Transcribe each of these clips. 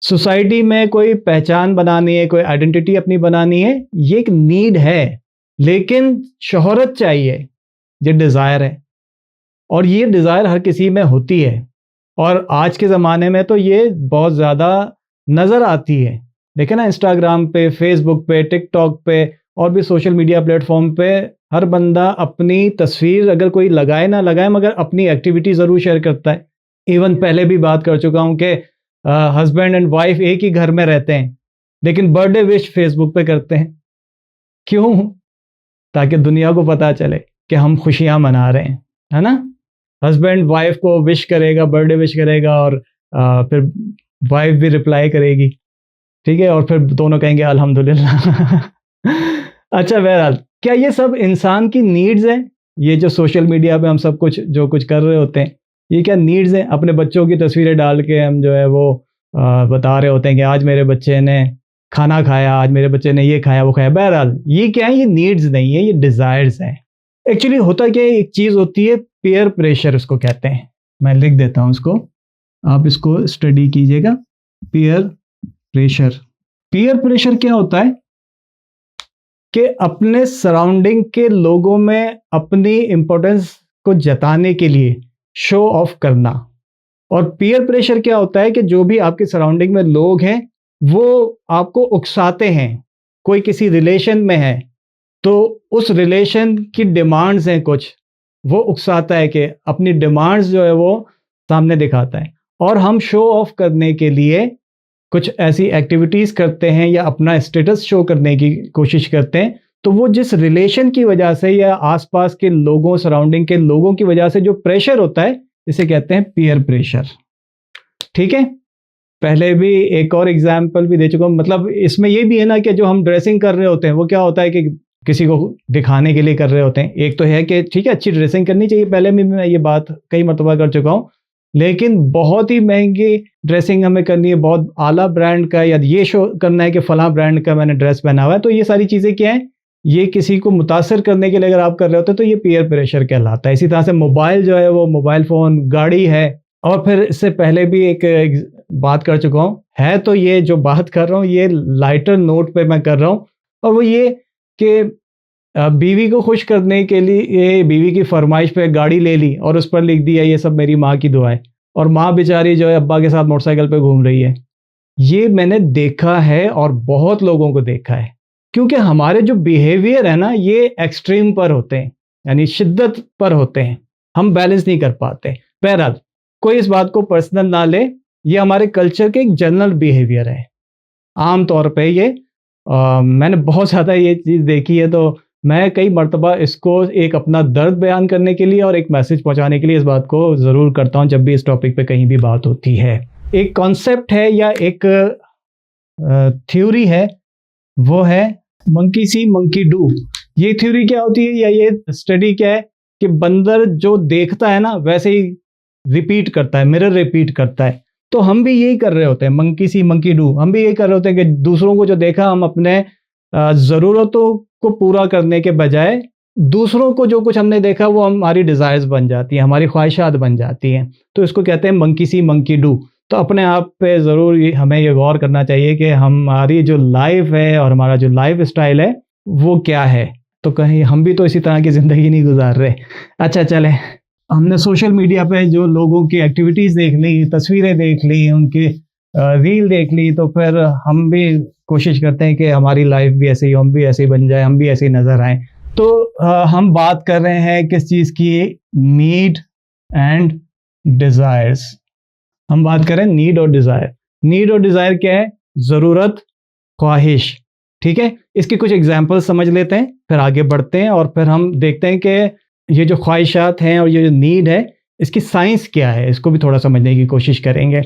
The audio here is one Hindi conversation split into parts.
सोसाइटी में कोई पहचान बनानी है, कोई आइडेंटिटी अपनी बनानी है, ये एक नीड है। लेकिन शोहरत चाहिए, ये डिज़ायर है, और ये डिज़ायर हर किसी में होती है। और आज के ज़माने में तो ये बहुत ज़्यादा नज़र आती है। देखें ना, इंस्टाग्राम पे, फेसबुक पे, टिकटॉक पे और भी सोशल मीडिया प्लेटफॉर्म पे हर बंदा अपनी तस्वीर अगर कोई लगाए ना लगाए मगर अपनी एक्टिविटी ज़रूर शेयर करता है। इवन पहले भी बात कर चुका हूँ कि हस्बैंड एंड वाइफ एक ही घर में रहते हैं, लेकिन बर्थडे विश फेसबुक पे करते हैं। क्यों? ताकि दुनिया को पता चले कि हम खुशियाँ मना रहे हैं, है ना? हस्बैंड वाइफ को विश करेगा, बर्थडे विश करेगा, और फिर वाइफ भी रिप्लाई करेगी, ठीक है? और फिर दोनों कहेंगे अल्हम्दुलिल्लाह। अच्छा, बहरहाल, क्या ये सब इंसान की नीड्स हैं? ये जो सोशल मीडिया पे हम सब कुछ जो कुछ कर रहे होते हैं, ये क्या नीड्स हैं? अपने बच्चों की तस्वीरें डाल के हम जो है वो बता रहे होते हैं कि आज मेरे बच्चे ने खाना खाया, आज मेरे बच्चे ने ये खाया, वो खाया। बहरहाल, ये क्या है? ये नीड्स नहीं है, ये डिज़ायर्स हैं। एक्चुअली होता क्या है, एक चीज़ होती है पीयर प्रेशर, उसको कहते हैं। मैं लिख देता हूँ इसको, आप इसको स्टडी कीजिएगा। Peer pressure. पीयर प्रेशर क्या होता है कि अपने सराउंडिंग के लोगों में अपनी इंपॉर्टेंस को जताने के लिए शो ऑफ करना। और पीयर प्रेशर क्या होता है कि जो भी आपके सराउंडिंग में लोग हैं वो आपको उकसाते हैं। कोई किसी रिलेशन में है तो उस रिलेशन की डिमांड्स हैं कुछ, वो उकसाता है कि अपनी डिमांड्स जो है वो सामने दिखाता है, और हम शो ऑफ करने के लिए कुछ ऐसी एक्टिविटीज़ करते हैं या अपना स्टेटस शो करने की कोशिश करते हैं। तो वो जिस रिलेशन की वजह से या आसपास के लोगों, सराउंडिंग के लोगों की वजह से जो प्रेशर होता है, इसे कहते हैं पीयर प्रेशर। ठीक है? पहले भी एक और एग्जाम्पल भी दे चुका हूँ। मतलब इसमें ये भी है ना कि जो हम ड्रेसिंग कर रहे होते हैं वो क्या होता है कि किसी को दिखाने के लिए कर रहे होते हैं। एक तो है कि ठीक है, अच्छी ड्रेसिंग करनी चाहिए, पहले भी मैं ये बात कई मरतबा कर चुका हूँ, लेकिन बहुत ही महंगी ड्रेसिंग हमें करनी है, बहुत आला ब्रांड का, या ये शो करना है कि फलां ब्रांड का मैंने ड्रेस पहना हुआ है। तो ये सारी चीज़ें क्या है, ये किसी को मुतासर करने के लिए अगर आप कर रहे होते हैं तो ये पीयर प्रेशर कहलाता है। इसी तरह से मोबाइल जो है वो मोबाइल फ़ोन, गाड़ी है, और फिर इससे पहले भी एक बात कर चुका हूँ। है तो ये जो बात कर रहा हूँ ये लाइटर नोट पे मैं कर रहा हूँ, और वो ये कि बीवी को खुश करने के लिए ये बीवी की फरमाइश पे गाड़ी ले ली और उस पर लिख दिया ये सब मेरी माँ की दुआ है, और माँ बेचारी जो है अब्बा के साथ मोटरसाइकिल पे घूम रही है। ये मैंने देखा है और बहुत लोगों को देखा है, क्योंकि हमारे जो बिहेवियर है ना ये एक्सट्रीम पर होते हैं, यानी शिद्दत पर होते हैं, हम बैलेंस नहीं कर पाते। बहरहाल, कोई इस बात को पर्सनल ना ले, ये हमारे कल्चर के एक जनरल बिहेवियर है। आम तौर पे ये मैंने बहुत ज़्यादा ये चीज़ देखी है, तो मैं कई मर्तबा इसको एक अपना दर्द बयान करने के लिए और एक मैसेज पहुंचाने के लिए इस बात को ज़रूर करता हूं जब भी इस टॉपिक पे कहीं भी बात होती है। एक कॉन्सेप्ट है या एक थ्योरी है, वो है मंकी सी मंकी डू। ये थ्योरी क्या होती है या ये स्टडी क्या है कि बंदर जो देखता है ना वैसे ही रिपीट करता है, मिरर रिपीट करता है। तो हम भी यही कर रहे होते हैं, मंकी सी मंकी डू। हम भी यही कर रहे होते हैं कि दूसरों को जो देखा हम अपने ज़रूरतों को पूरा करने के बजाय दूसरों को जो कुछ हमने देखा वो हमारी डिज़ायर्स बन जाती हैं, हमारी ख्वाहिशात बन जाती हैं। तो इसको कहते हैं मंकी सी मंकी डू। तो अपने आप पे ज़रूर हमें ये गौर करना चाहिए कि हमारी जो लाइफ है और हमारा जो लाइफ स्टाइल है वो क्या है। तो कहीं हम भी तो इसी तरह की ज़िंदगी नहीं गुजार रहे। अच्छा, चले, हमने सोशल मीडिया पे जो लोगों की एक्टिविटीज़ देख ली, तस्वीरें देख ली, उनकी रील देख ली, तो फिर हम भी कोशिश करते हैं कि हमारी लाइफ भी ऐसे ही, हम भी ऐसे ही बन जाए, हम भी ऐसे ही नज़र आएँ। तो हम बात कर रहे हैं किस चीज़ की? Need and desires. हम बात करें नीड और डिज़ायर। नीड और डिज़ायर क्या है? ज़रूरत, ख्वाहिश। ठीक है? इसके कुछ एग्जाम्पल्स समझ लेते हैं, फिर आगे बढ़ते हैं और फिर हम देखते हैं कि ये जो ख्वाहिशात हैं और ये जो नीड है, इसकी साइंस क्या है, इसको भी थोड़ा समझने की कोशिश करेंगे।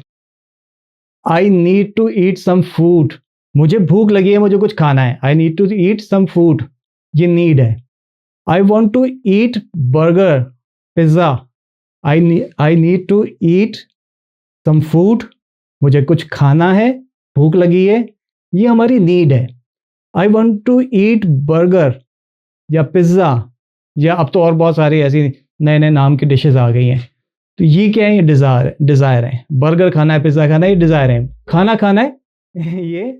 I need to eat some food. मुझे भूख लगी है, मुझे कुछ खाना है। I need to eat some food, ये नीड है। I want to eat burger, pizza. I need to eat some food, मुझे कुछ खाना है, भूख लगी है, ये हमारी नीड है। I want to eat burger या पिज़्ज़ा, या अब तो और बहुत सारी ऐसी नए नए नाम की डिशेस आ गई हैं। तो ये क्या है? ये डिज़ायर है। बर्गर खाना है, पिज़्ज़ा खाना है, ये डिज़ायर है। खाना खाना है ये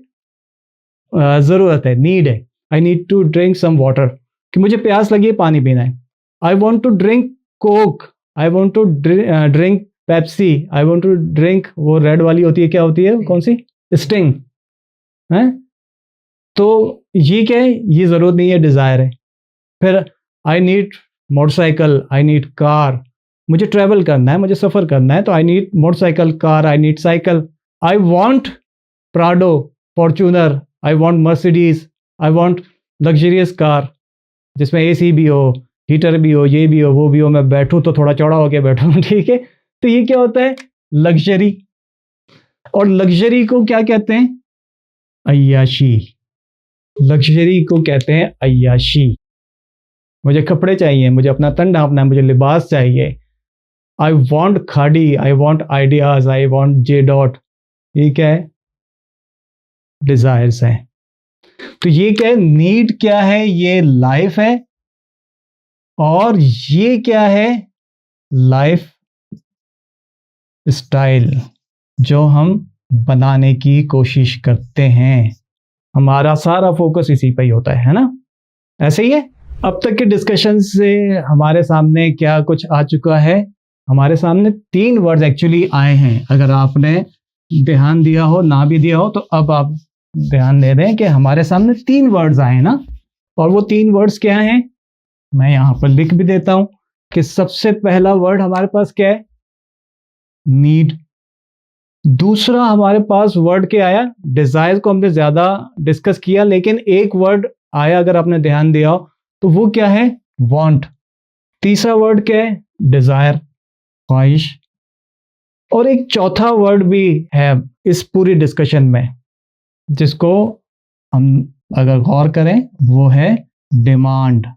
ज़रूरत है, नीड है। I need to drink some water, कि मुझे प्यास लगी है, पानी पीना है। I want to drink Coke, I want to drink Pepsi, I want to drink वो रेड वाली होती है, क्या होती है, कौन सी, स्टिंग है। तो ये क्या है? ये ज़रूरत नहीं है, डिज़ायर है। फिर I need motorcycle, I need car, मुझे ट्रैवल करना है, मुझे सफ़र करना है, तो I need motorcycle, car, I need cycle. I want Prado, Fortuner, I want Mercedes, I want luxurious car जिसमें एसी भी हो, हीटर भी हो, ये भी हो, वो भी हो, मैं बैठूं तो थोड़ा चौड़ा होके बैठूं ठीक है। तो ये क्या होता है? लग्जरी। और लग्जरी को क्या कहते हैं? अय्याशी। लग्जरी को कहते हैं अय्याशी। मुझे कपड़े चाहिए, मुझे अपना तन ढांपना है, मुझे लिबास चाहिए। आई वॉन्ट खाड़ी, I want ideas, I want J dot. ये क्या है? डिजायर्स है। तो ये क्या है? नीड क्या है? ये लाइफ है। और ये क्या है? लाइफ स्टाइल जो हम बनाने की कोशिश करते हैं। हमारा सारा फोकस इसी पे ही होता है ना? ऐसे ही है। अब तक के डिस्कशन से हमारे सामने क्या कुछ आ चुका है? हमारे सामने 3 वर्ड्स एक्चुअली आए हैं। अगर आपने ध्यान दिया हो, ना भी दिया हो, तो अब आप ध्यान दे दें कि हमारे सामने 3 वर्ड्स आए ना। और वो 3 वर्ड्स क्या हैं? मैं यहां पर लिख भी देता हूं कि सबसे पहला वर्ड हमारे पास क्या है? नीड। दूसरा हमारे पास वर्ड क्या आया? डिजायर को हमने ज्यादा डिस्कस किया, लेकिन एक वर्ड आया अगर आपने ध्यान दिया हो, तो वो क्या है? वांट। तीसरा वर्ड क्या है? डिजायर, ख्वाहिश। और एक चौथा वर्ड भी है इस पूरी डिस्कशन में, जिसको हम अगर गौर करें, वो है डिमांड।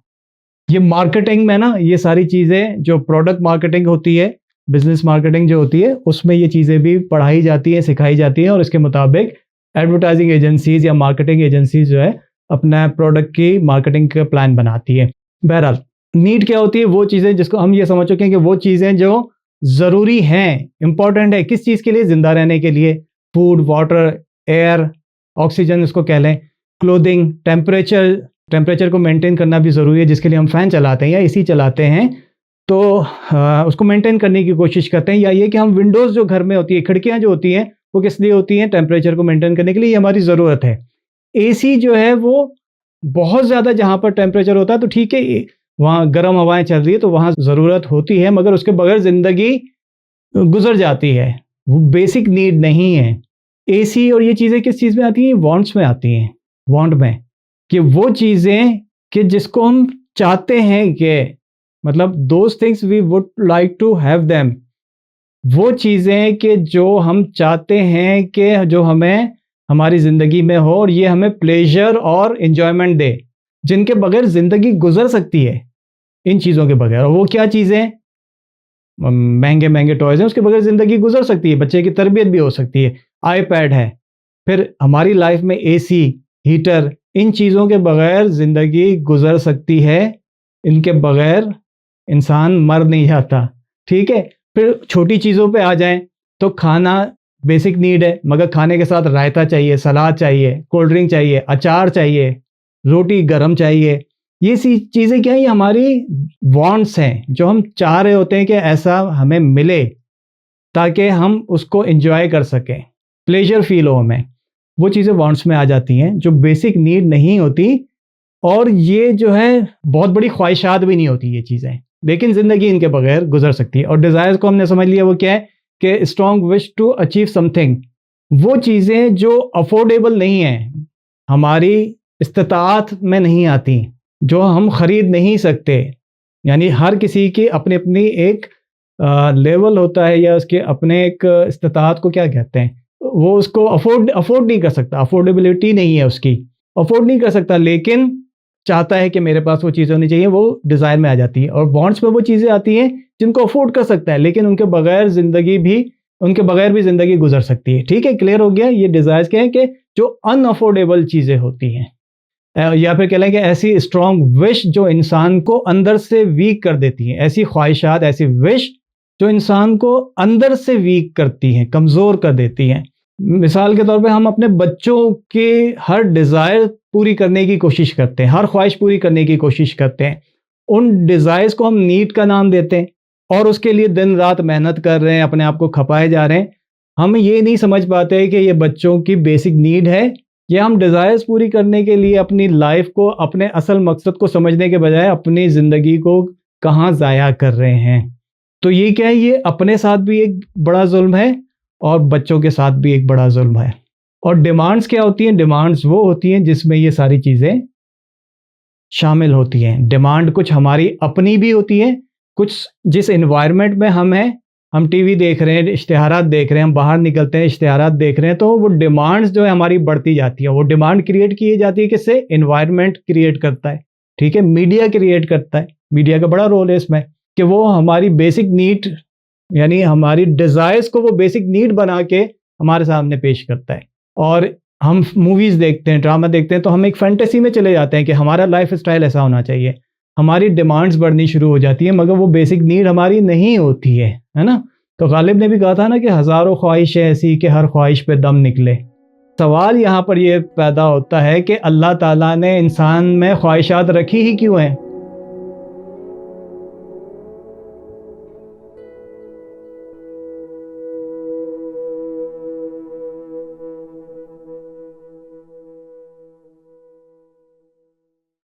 ये मार्केटिंग में ना, ये सारी चीजें जो प्रोडक्ट मार्केटिंग होती है, बिजनेस मार्केटिंग जो होती है, उसमें ये चीजें भी पढ़ाई जाती हैं, सिखाई जाती हैं। और इसके मुताबिक एडवर्टाइजिंग एजेंसीज या मार्केटिंग एजेंसीज जो है अपना प्रोडक्ट की मार्केटिंग का प्लान बनाती है। बहरहाल, नीड क्या होती है? वो चीजें जिसको हम ये समझ चुके हैं कि वो चीजें जो जरूरी हैं, इंपॉर्टेंट है, किस चीज के लिए? जिंदा रहने के लिए। फूड, वाटर, एयर, ऑक्सीजन इसको कह लें, क्लोथिंग, टेम्परेचर को मेंटेन करना भी ज़रूरी है, जिसके लिए हम फ़ैन चलाते हैं या एसी चलाते हैं, तो उसको मेंटेन करने की कोशिश करते हैं। या ये कि हम विंडोज़ जो घर में होती है, खिड़कियाँ जो होती हैं, वो किस लिए होती हैं? टेम्परेचर को मेंटेन करने के लिए, ये हमारी ज़रूरत है। एसी जो है वो बहुत ज़्यादा जहाँ पर टेम्परेचर होता है तो ठीक है, वहाँ गर्म हवाएं चल रही है तो वहाँ ज़रूरत होती है, मगर उसके बगैर ज़िंदगी गुजर जाती है। वो बेसिक नीड नहीं है। एसी और ये चीज़ें किस चीज़ में आती हैं? वांट्स में आती हैं। वांट में कि वो चीज़ें कि जिसको हम चाहते हैं, कि मतलब those things we would like to have them, वो चीज़ें कि जो हम चाहते हैं कि जो हमें हमारी ज़िंदगी में हो और ये हमें प्लेजर और इन्जॉयमेंट दे, जिनके बगैर ज़िंदगी गुजर सकती है, इन चीज़ों के बगैर। और वो क्या चीज़ें? महंगे महंगे टॉयज़ हैं, उसके बगैर ज़िंदगी गुजर सकती है, बच्चे की तरबियत भी हो सकती है। आईपैड है, फिर हमारी लाइफ में एसी, हीटर, इन चीज़ों के बगैर ज़िंदगी गुजर सकती है, इनके बगैर इंसान मर नहीं जाता। ठीक है। फिर छोटी चीज़ों पे आ जाएं तो खाना बेसिक नीड है, मगर खाने के साथ रायता चाहिए, सलाद चाहिए, कोल्ड ड्रिंक चाहिए, अचार चाहिए, रोटी गरम चाहिए। ये सी चीज़ें क्या है? ये हमारी वांट्स हैं, जो हम चाह रहे होते हैं कि ऐसा हमें मिले ताकि हम उसको एंजॉय कर सकें, प्लेजर फील हो हमें। वो चीज़ें वांट्स में आ जाती हैं, जो बेसिक नीड नहीं होती। और ये जो है बहुत बड़ी ख्वाहिशात भी नहीं होती ये चीज़ें, लेकिन ज़िंदगी इनके बगैर गुजर सकती है। और डिज़ायर्स को हमने समझ लिया, वो क्या है कि strong wish to achieve something. वो चीज़ें जो अफोर्डेबल नहीं हैं, हमारी इस्तिताअत में नहीं आती, जो हम ख़रीद नहीं सकते। यानी हर किसी की अपनी अपनी एक लेवल होता है, या उसके अपने एक इस्तिताअत को क्या कहते हैं, वो उसको अफोर्ड नहीं कर सकता, अफोर्डेबिलिटी नहीं है उसकी, अफोर्ड नहीं कर सकता, लेकिन चाहता है कि मेरे पास वो चीज़ें होनी चाहिए, वो डिज़ायर में आ जाती है। और वांट्स में वो चीज़ें आती हैं जिनको अफोर्ड कर सकता है, लेकिन उनके बगैर भी ज़िंदगी गुजर सकती है। ठीक है, क्लियर हो गया? ये डिज़ायर्स क्या है कि जो अनअफोर्डेबल चीज़ें होती हैं, या फिर कह लें कि ऐसी स्ट्रॉन्ग विश जो इंसान को अंदर से वीक कर देती हैं, ऐसी ख्वाहिशात, ऐसी विश जो इंसान को अंदर से वीक करती हैं, कमज़ोर कर देती हैं। मिसाल के तौर पे हम अपने बच्चों के हर डिज़ायर पूरी करने की कोशिश करते हैं, हर ख्वाहिश पूरी करने की कोशिश करते हैं। उन डिज़ायर्स को हम नीड का नाम देते हैं और उसके लिए दिन रात मेहनत कर रहे हैं, अपने आप को खपाए जा रहे हैं। हम ये नहीं समझ पाते कि ये बच्चों की बेसिक नीड है, या हम डिज़ायर्स पूरी करने के लिए अपनी लाइफ को, अपने असल मकसद को समझने के बजाय अपनी ज़िंदगी को कहाँ ज़ाया कर रहे हैं। तो ये क्या है, ये अपने साथ भी एक बड़ा जुल्म है और बच्चों के साथ भी एक बड़ा जुल्म है। और डिमांड्स क्या होती हैं? डिमांड्स वो होती हैं जिसमें ये सारी चीज़ें शामिल होती हैं। डिमांड कुछ हमारी अपनी भी होती है, कुछ जिस एनवायरनमेंट में हम हैं, हम टीवी देख रहे हैं, इश्तिहारात देख रहे हैं, हम बाहर निकलते हैं, इश्तिहारात देख रहे हैं, तो वो डिमांड्स जो है हमारी बढ़ती जाती है। वो डिमांड क्रिएट की जाती है किससे? एनवायरनमेंट क्रिएट करता है, ठीक है, मीडिया क्रिएट करता है। मीडिया का बड़ा रोल है इसमें कि वो हमारी बेसिक नीड, यानी हमारी डिज़ायर्स को वो बेसिक नीड बना के हमारे सामने पेश करता है। और हम मूवीज़ देखते हैं, ड्रामा देखते हैं, तो हम एक फैंटेसी में चले जाते हैं कि हमारा लाइफ स्टाइल ऐसा होना चाहिए। हमारी डिमांड्स बढ़नी शुरू हो जाती हैं, मगर वो बेसिक नीड हमारी नहीं होती है ना? तो गालिब ने भी कहा था ना कि हज़ारों ख्वाहिशें ऐसी कि हर ख्वाहिश पे दम निकले। सवाल यहाँ पर ये पैदा होता है कि अल्लाह ताला ने इंसान में ख्वाहिशात रखी ही क्यों हैं?